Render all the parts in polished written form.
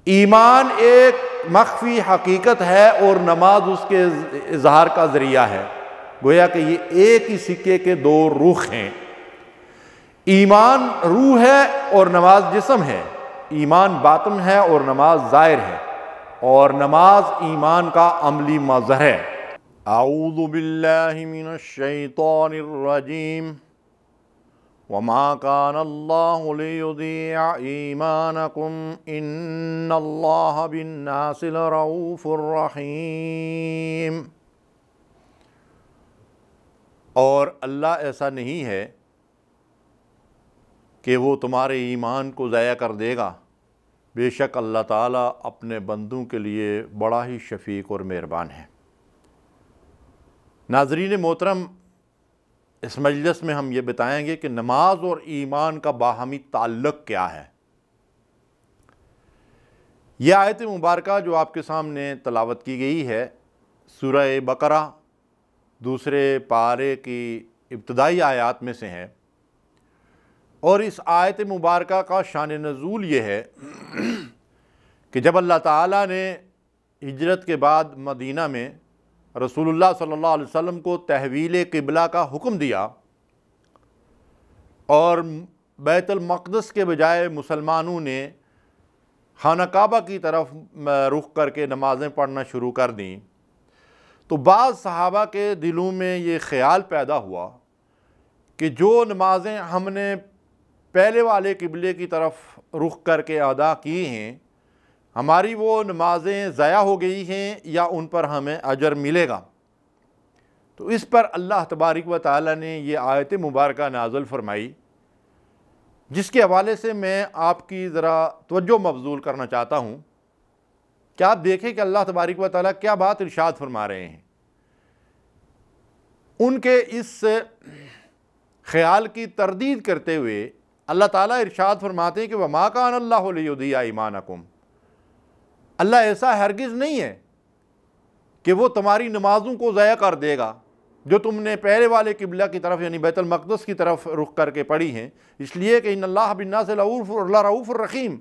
ایمان ایک مخفی حقیقت ہے اور نماز اس کے اظہار کا ذریعہ ہے۔ گویا کہ یہ ایک ہی سکے کے دو رخ ہیں۔ ایمان روح ہے اور نماز جسم ہے، ایمان باطن ہے اور نماز ظاہر ہے، اور نماز ایمان کا عملی مظہر ہے۔ اعوذ باللہ من الشیطان الرجیم وما كان اللہ لیضیع ایمانکم ان اللہ بالناس لرؤوف رحیم۔ اور اللہ ایسا نہیں ہے کہ وہ تمہارے ایمان کو ضائع کر دے گا، بے شک اللہ تعالیٰ اپنے بندوں کے لیے بڑا ہی شفیق اور مہربان ہے۔ ناظرین محترم، اس مجلس میں ہم یہ بتائیں گے کہ نماز اور ایمان کا باہمی تعلق کیا ہے۔ یہ آیت مبارکہ جو آپ کے سامنے تلاوت کی گئی ہے سورہ بقرہ دوسرے پارے کی ابتدائی آیات میں سے ہے، اور اس آیت مبارکہ کا شان نزول یہ ہے کہ جب اللہ تعالیٰ نے ہجرت کے بعد مدینہ میں رسول اللہ صلی اللہ علیہ وسلم کو تحویل قبلہ کا حکم دیا اور بیت المقدس کے بجائے مسلمانوں نے خانہ کعبہ کی طرف رخ کر کے نمازیں پڑھنا شروع کر دیں، تو بعض صحابہ کے دلوں میں یہ خیال پیدا ہوا کہ جو نمازیں ہم نے پہلے والے قبلے کی طرف رخ کر کے ادا کی ہیں، ہماری وہ نمازیں ضائع ہو گئی ہیں یا ان پر ہمیں اجر ملے گا۔ تو اس پر اللہ تبارک و تعالیٰ نے یہ آیت مبارکہ نازل فرمائی، جس کے حوالے سے میں آپ کی ذرا توجہ مبذول کرنا چاہتا ہوں کہ آپ دیکھیں کہ اللہ تبارک و تعالیٰ کیا بات ارشاد فرما رہے ہیں۔ ان کے اس خیال کی تردید کرتے ہوئے اللہ تعالیٰ ارشاد فرماتے ہیں کہ وَمَا كَانَ اللَّهُ لِيُضِيعَ ایمانکم، اللہ ایسا ہرگز نہیں ہے کہ وہ تمہاری نمازوں کو ضائع کر دے گا جو تم نے پہلے والے قبلہ کی طرف یعنی بیت المقدس کی طرف رخ کر کے پڑھی ہیں، اس لیے کہ ان اللہ بالناس لرؤوف الرحیم،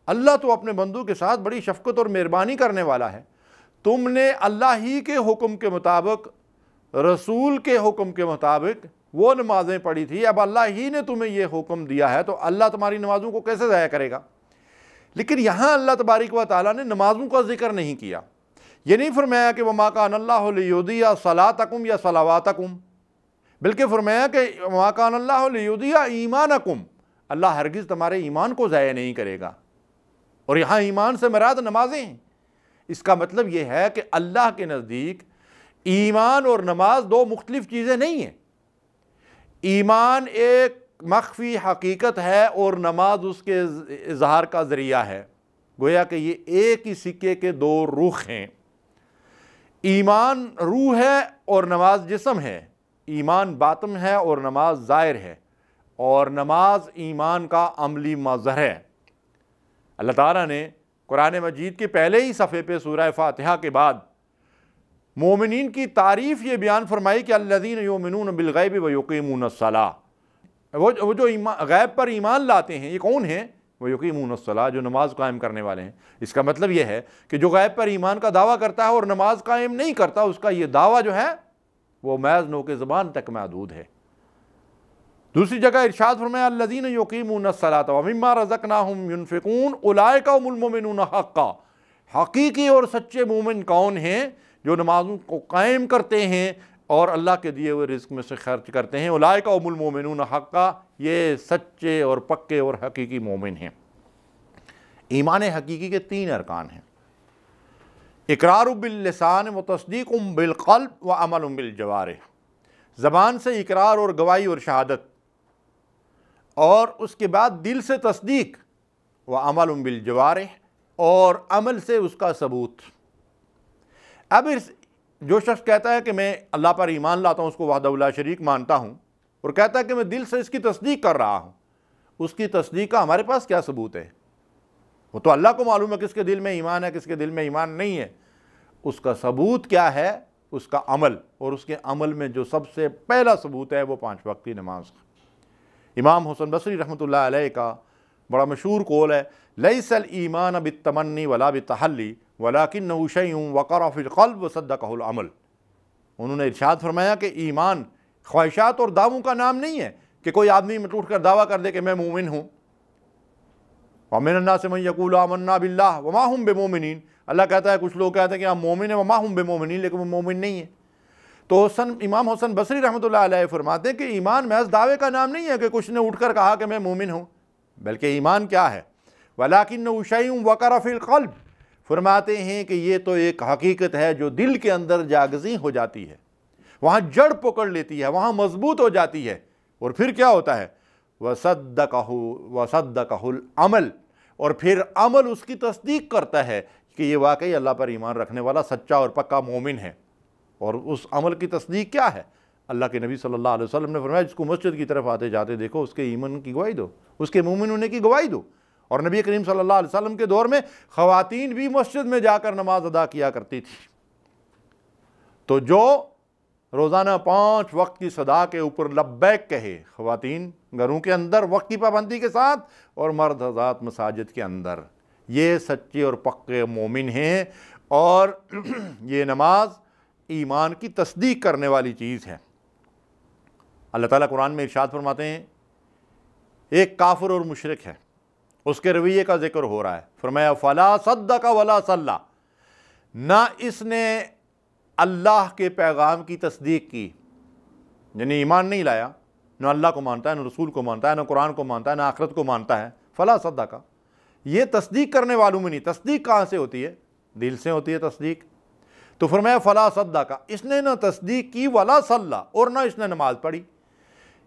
اللہ تو اپنے بندوں کے ساتھ بڑی شفقت اور مہربانی کرنے والا ہے۔ تم نے اللہ ہی کے حکم کے مطابق، رسول کے حکم کے مطابق وہ نمازیں پڑھی تھی، اب اللہ ہی نے تمہیں یہ حکم دیا ہے تو اللہ تمہاری نمازوں کو کیسے ضائع کرے گا؟ لیکن یہاں اللہ تبارک و تعالیٰ نے نمازوں کا ذکر نہیں کیا۔ یہ نہیں فرمایا کہ وَمَا كَانَ اللَّهُ لِيُضِيعَ صَلَاتَكُمْ یا صَلَوَاتَكُمْ، بلکہ فرمایا کہ وَمَا كَانَ اللَّهُ لِيُضِيعَ ایمانکم، اللہ ہرگز تمہارے ایمان کو ضائع نہیں کرے گا۔ اور یہاں ایمان سے مراد نمازیں ہیں۔ اس کا مطلب یہ ہے کہ اللہ کے نزدیک ایمان اور نماز دو مختلف چیزیں نہیں ہیں۔ ایمان ایک مخفی حقیقت ہے اور نماز اس کے اظہار کا ذریعہ ہے۔ گویا کہ یہ ایک ہی سکے کے دو رخ ہیں۔ ایمان روح ہے اور نماز جسم ہے، ایمان باطن ہے اور نماز ظاہر ہے، اور نماز ایمان کا عملی مظہر ہے۔ اللہ تعالیٰ نے قرآن مجید کے پہلے ہی صفحے پہ سورہ فاتحہ کے بعد مومنین کی تعریف یہ بیان فرمائی کہ الذین یؤمنون بالغیب ویقیمون الصلاۃ، وہ جو غیب پر ایمان لاتے ہیں، یہ کون ہیں؟ ویقیمون الصلاۃ، جو نماز قائم کرنے والے ہیں۔ اس کا مطلب یہ ہے کہ جو غیب پر ایمان کا دعویٰ کرتا ہے اور نماز قائم نہیں کرتا، اس کا یہ دعویٰ جو ہے وہ محض نوک زبان تک محدود ہے۔ دوسری جگہ ارشاد فرمایا الذین یقیمون الصلاۃ ومما رزقناہم ینفقون اولئک هم المؤمنون حقا، حقیقی اور سچے مومن کون ہیں؟ جو نمازوں کو قائم کرتے ہیں اور اللہ کے دیے ہوئے رزق میں سے خرچ کرتے ہیں۔ اولئک هم المؤمنون حقا، یہ سچے اور پکے اور حقیقی مومن ہیں۔ ایمان حقیقی کے تین ارکان ہیں: اقرار باللسان و تصدیق بالقلب و عمل بالجوارح، زبان سے اقرار اور گواہی اور شہادت، اور اس کے بعد دل سے تصدیق و عمل بالجوارح، اور عمل سے اس کا ثبوت۔ اب جو شخص کہتا ہے کہ میں اللہ پر ایمان لاتا ہوں، اس کو وحدہ لا شریک مانتا ہوں، اور کہتا ہے کہ میں دل سے اس کی تصدیق کر رہا ہوں، اس کی تصدیق کا ہمارے پاس کیا ثبوت ہے؟ وہ تو اللہ کو معلوم ہے کس کے دل میں ایمان ہے، کس کے دل میں ایمان نہیں ہے۔ اس کا ثبوت کیا ہے؟ اس کا عمل، اور اس کے عمل میں جو سب سے پہلا ثبوت ہے وہ 5 وقتی نماز۔ امام حسن بصری رحمۃ اللہ علیہ کا بڑا مشہور قول ہے، لیس الایمان بالتمنی ولا بالتحلی ولکنہ شیء وقر فی القلب وصدقہ العمل۔ انہوں نے ارشاد فرمایا کہ ایمان خواہشات اور دعووں کا نام نہیں ہے کہ کوئی آدمی اٹھ کر دعویٰ کر دے کہ میں مومن ہوں۔ ومن الناس من یقول آمنا باللہ وما ہم بمومنین، اللہ کہتا ہے کچھ لوگ کہتے ہیں کہ ہم مومن ہیں وما ہم بمومنین، لیکن وہ مومن نہیں ہیں۔ تو امام حسن بصری رحمۃ اللہ علیہ فرماتے ہیں کہ ایمان محض دعوے کا نام نہیں ہے کہ کچھ نے اٹھ کر کہا کہ میں مومن ہوں، بلکہ ایمان کیا ہے؟ وَلَكِنَّهُ شَيْءٌ وَقَرَ فِي الْقَلْبِ، فرماتے ہیں کہ یہ تو ایک حقیقت ہے جو دل کے اندر جاگزیں ہو جاتی ہے، وہاں جڑ پکڑ لیتی ہے، وہاں مضبوط ہو جاتی ہے، اور پھر کیا ہوتا ہے؟ وَصَدَّقَهُ الْعَمَلُ، اور پھر عمل اس کی تصدیق کرتا ہے کہ یہ واقعی اللہ پر ایمان رکھنے والا سچا اور پکا مومن ہے۔ اور اس عمل کی تصدیق کیا ہے؟ اللہ کے نبی صلی اللہ علیہ وسلم نے فرمایا جس کو مسجد کی طرف آتے جاتے دیکھو اس کے ایمان کی گواہی دو، اس کے مومن ہونے کی گواہی دو۔ اور نبی کریم صلی اللہ علیہ وسلم کے دور میں خواتین بھی مسجد میں جا کر نماز ادا کیا کرتی تھی۔ تو جو روزانہ 5 وقت کی صدا کے اوپر لبیک کہے، خواتین گھروں کے اندر وقت کی پابندی کے ساتھ اور مرد حضرات مساجد کے اندر، یہ سچے اور پکے مومن ہیں، اور یہ نماز ایمان کی تصدیق کرنے والی چیز ہے۔ اللہ تعالیٰ قرآن میں ارشاد فرماتے ہیں ایک کافر اور مشرک ہے، اس کے رویے کا ذکر ہو رہا ہے، فرمایا فَلَا صَدَّقَ وَلَا صَلَّى، نہ اس نے اللہ کے پیغام کی تصدیق کی، یعنی ایمان نہیں لایا، نہ اللہ کو مانتا ہے، نہ رسول کو مانتا ہے، نہ قرآن کو مانتا ہے، نہ آخرت کو مانتا ہے۔ فَلَا صَدَّقَ، یہ تصدیق کرنے والوں میں نہیں، تصدیق کہاں سے ہوتی ہے؟ دل سے ہوتی ہے تصدیق۔ تو فرمایا فَلَا صَدَّقَ، اس نے نہ تصدیق کی، وَلَا صَلَّى، اور نہ اس نے نماز پڑھی،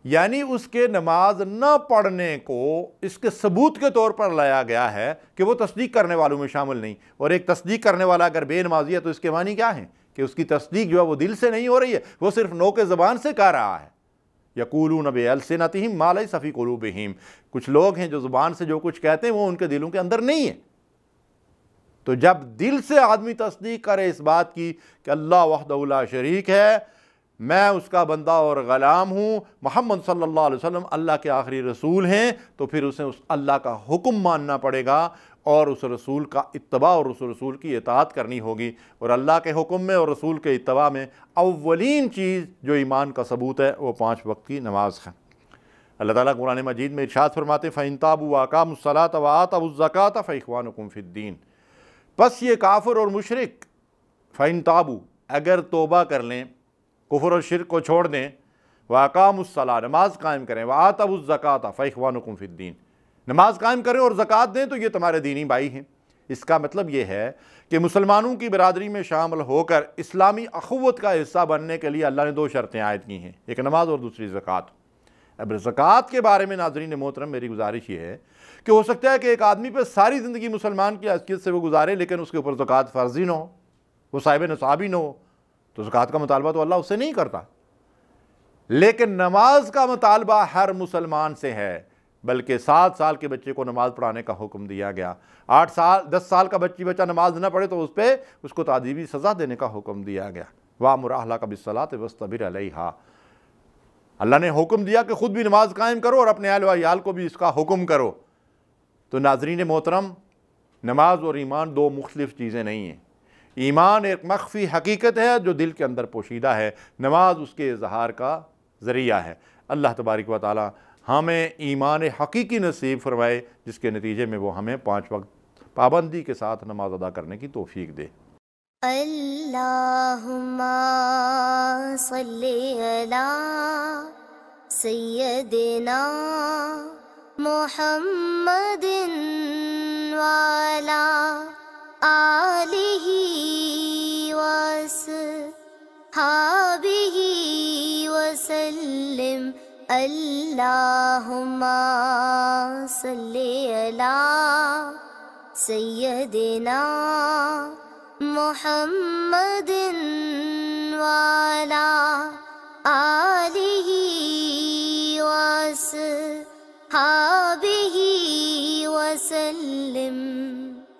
یعنی اس کے نماز نہ پڑھنے کو اس کے ثبوت کے طور پر لایا گیا ہے کہ وہ تصدیق کرنے والوں میں شامل نہیں۔ اور ایک تصدیق کرنے والا اگر بے نمازی ہے تو اس کے معنی کیا ہیں؟ کہ اس کی تصدیق جو ہے وہ دل سے نہیں ہو رہی ہے، وہ صرف نو کے زبان سے کہہ رہا ہے۔ یقولون بألسنتہم ما لیس فی قلوبہم، کچھ لوگ ہیں جو زبان سے جو کچھ کہتے ہیں وہ ان کے دلوں کے اندر نہیں ہے۔ تو جب دل سے آدمی تصدیق کرے اس بات کی کہ اللہ وحدہ لا شریک ہے، میں اس کا بندہ اور غلام ہوں، محمد صلی اللہ علیہ وسلم اللہ کے آخری رسول ہیں، تو پھر اسے اس اللہ کا حکم ماننا پڑے گا اور اس رسول کا اتباع اور اس رسول کی اطاعت کرنی ہوگی۔ اور اللہ کے حکم میں اور رسول کے اتباع میں اولین چیز جو ایمان کا ثبوت ہے وہ 5 وقت کی نماز ہے۔ اللہ تعالیٰ قرآن مجید میں ارشاد فرماتے ہیں فَإِن تَابُوا وَأَقَامُوا الصَّلَاةَ وَآتَوُا الزَّكَاةَ فَإِخْوَانُكُمْ فِي الدِّينِ، بس یہ کافر اور مشرک فَإِن تَابُوا، اگر توبہ کر لیں، کفر اور شرک کو چھوڑ دیں، وَأَقَامُوا الصَّلَاةَ، نماز قائم کریں، وَآتَوُا الزَّكَاةَ فَإِخْوَانُكُمْ فِي الدِّينِ، نماز قائم کریں اور زکوٰۃ دیں تو یہ تمہارے دینی بھائی ہیں۔ اس کا مطلب یہ ہے کہ مسلمانوں کی برادری میں شامل ہو کر اسلامی اخوت کا حصہ بننے کے لیے اللہ نے 2 شرطیں عائد کی ہیں، ایک نماز اور دوسری زکوٰۃ۔ اب زکوٰۃ کے بارے میں ناظرین محترم میری گزارش یہ ہے کہ ہو سکتا ہے کہ ایک آدمی پہ ساری زندگی مسلمان کی حیثیت سے وہ گزارے لیکن اس کے اوپر زکوٰۃ فرض ہی نہ ہو، وہ صاحب نصاب ہی نہ ہو، تو زکوٰۃ کا مطالبہ تو اللہ اس سے نہیں کرتا۔ لیکن نماز کا مطالبہ ہر مسلمان سے ہے، بلکہ 7 سال کے بچے کو نماز پڑھانے کا حکم دیا گیا، 10 سال کا بچہ نماز نہ پڑھے تو اس کو تعذیبی سزا دینے کا حکم دیا گیا۔ وَأْمُرْ أَهْلَكَ بِالصَّلَاةِ وَاصْطَبِرْ عَلَيْهَا، اللہ نے حکم دیا کہ خود بھی نماز قائم کرو اور اپنے اہل و عیال کو بھی اس کا حکم کرو۔ تو ناظرین محترم، نماز اور ایمان 2 مختلف چیزیں نہیں ہیں۔ ایمان ایک مخفی حقیقت ہے جو دل کے اندر پوشیدہ ہے، نماز اس کے اظہار کا ذریعہ ہے۔ اللہ تبارک و تعالی ہمیں ایمان حقیقی نصیب فرمائے جس کے نتیجے میں وہ ہمیں 5 وقت پابندی کے ساتھ نماز ادا کرنے کی توفیق دے۔ اللہم صلی علی سیدنا محمد وعلی آلہ وصحبہ وسلم۔ اللہم صلی علی سیدنا محمد